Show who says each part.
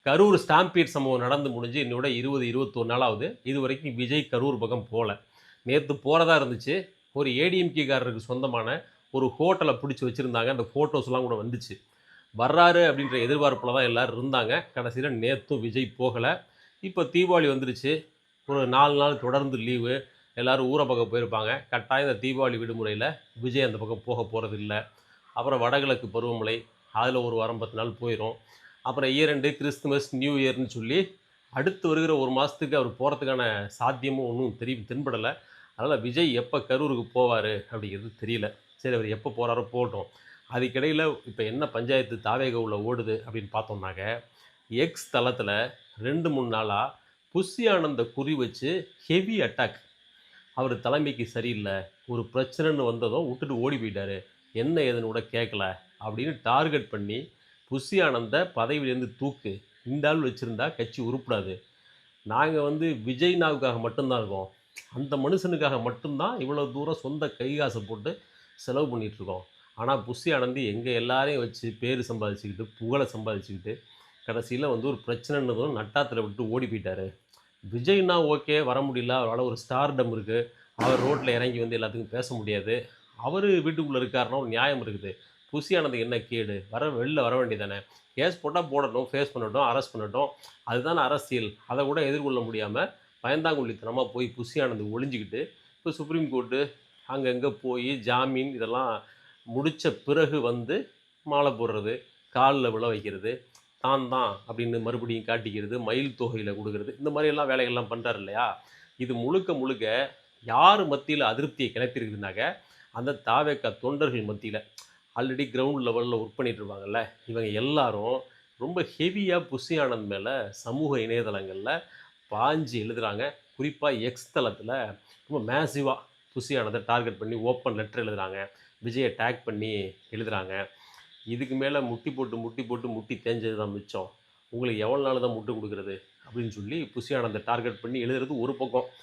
Speaker 1: Karur stampede சம்பவம் நடந்து முடிஞ்சு இன்னோட 20, 21 நாள் ஆகுது. இதுவரைக்கும் விஜய் கரூர் பக்கம் போல. நேத்து போறதா இருந்துச்சு. ஒரு ஏடிஎம்கே காரருக்கு சொந்தமான ஒரு ஹோட்டல பிடிச்சு வச்சிருந்தாங்க. அந்த ஃபோட்டோஸ்லாம் கூட வந்துச்சு. வர்றாரு அப்படின்ற எதிர்பார்ப்புல தான் எல்லாரும் இருந்தாங்க. கடைசியில நேத்தும் விஜய் போகல. இப்ப தீபாவளி வந்துருச்சு. ஒரு 4 நாள் தொடர்ந்து லீவு. எல்லாரும் ஊர பக்கம் போயிருப்பாங்க. கட்டாயம் இந்த தீபாவளி விடுமுறையில விஜய் அந்த பக்கம் போறதில்ல. அப்புறம் வடகிழக்கு பருவமழை. அதில ஒரு வாரம் 10 நாள் போயிரும். அப்புறம் இயர் எண்டு, கிறிஸ்துமஸ், நியூ இயர்ன்னு சொல்லி அடுத்து வருகிற 1 மாசத்துக்கு அவர் போறதுக்கான சாத்தியமும் ஒண்ணும் தென்படல. அதனால விஜய் எப்ப கரூருக்கு போவாரு அப்படிங்கிறது தெரியல. சரி அவர் எப்ப போறாரோ போகட்டும். அதுக்கிடையில இப்ப என்ன பஞ்சாயத்து தாவேகாவுல ஓடுது அப்படின்னு பார்த்தோம்னாக்க, எக்ஸ் தளத்தில 2, 3 நாளா புஷி ஆனந்த குறி வச்சு ஹெவி அட்டாக். அவரு தலைமைக்கு சரியில்ல. ஒரு பிரச்சனைன்னு வந்ததும் வுட்டுட்டு ஓடி போயிட்டாரு. என்ன ஏதுன்னு கூட கேட்கல. அப்படின்னு டார்கெட் பண்ணி, புஷி ஆனந்த பதவியிலேருந்து தூக்கு. இந்த ஆள் வச்சிருந்தா கட்சி உருப்படாது. நாங்க வந்து விஜய்னாவுக்காக மட்டும் தான் இருக்கோம். அந்த மனுஷனுக்காக மட்டும் தான் இவ்வளோ தூரம் சொந்த கை காச போட்டு செலவு பண்ணிட்டுருக்கோம். ஆனா புஷி ஆனந்த் எங்க எல்லாரையும் வச்சு பேரு சம்பாதிச்சுக்கிட்டு, புகழ சம்பாதிச்சுக்கிட்டு, கடைசியில வந்து ஒரு பிரச்சனைன்னதும் நட்டாத்துல விட்டு ஓடி போயிட்டாரு. விஜய்னா ஓகே. வர முடியல. அவரால ஒரு ஸ்டார்டம் இருக்கு. அவர் ரோட்ல இறங்கி வந்து எல்லாத்துக்கும் பேச முடியாது. அவரு வீட்டுக்குள்ள இருக்காருன்னா ஒரு நியாயம் இருக்குது. புஷி ஆனந்துக்கு என்ன கேடு? வெளில வர வேண்டியது தானே! கேஸ் போட்டா போடட்டும். ஃபேஸ் பண்ணட்டும். அரெஸ்ட் பண்ணட்டும். அதுதானே அரசியல். அத கூட எதிர்கொள்ள முடியாம, பயந்தாங்கொள்ளித்தனமா போய் புஷி ஆனந்த் ஒளிஞ்சுக்கிட்டு, இப்ப சுப்ரீம் கோர்ட்டு அங்கங்க போயி ஜாமீன் இதெல்லாம் முடிச்ச பிறகு வந்து மாலை போடுறது, கால்ல விழ வைக்கிறது, தான் தான் அப்படின்னு மறுபடியும் காட்டிக்கிறது, மயில் தொகையில குடுக்குறது, இந்த மாரியெல்லாம் வேலைகள்லாம் பண்றாரு இல்லையா? இது முழுக்க முழுக்க யார் மத்தியில அதிருப்திய கிளப்பியிருக்குதுனாக்க, அந்த தாவேக்கா தொண்டர்கள் மத்தியில. ஆல்ரெடி கிரவுண்ட் லெவல்ல ஒர்க் பண்ணிட்டு இருப்பாங்கல்ல, இவங்க எல்லாரும் ரொம்ப ஹெவியா புஷி ஆனந்த் மேல சமூக இணையதளங்கள்ல பாஞ்சு எழுதுறாங்க. குறிப்பா எக்ஸ் தளத்தில ரொம்ப மேசிவா புஷி ஆனந்த டார்கெட் பண்ணி ஓப்பன் லெட்டர் எழுதுறாங்க. விஜய டேக் பண்ணி எழுதுறாங்க. இதுக்கு மேல முட்டி போட்டு, முட்டி போட்டு, முட்டி தேஞ்சது தான் மிச்சம். உங்களுக்கு எவ்வளோ நாள் தான் முட்டு குடுக்குறது? அப்படின்னு சொல்லி புஷி ஆனந்த டார்கெட் பண்ணி எழுதுறது ஒரு பக்கம்.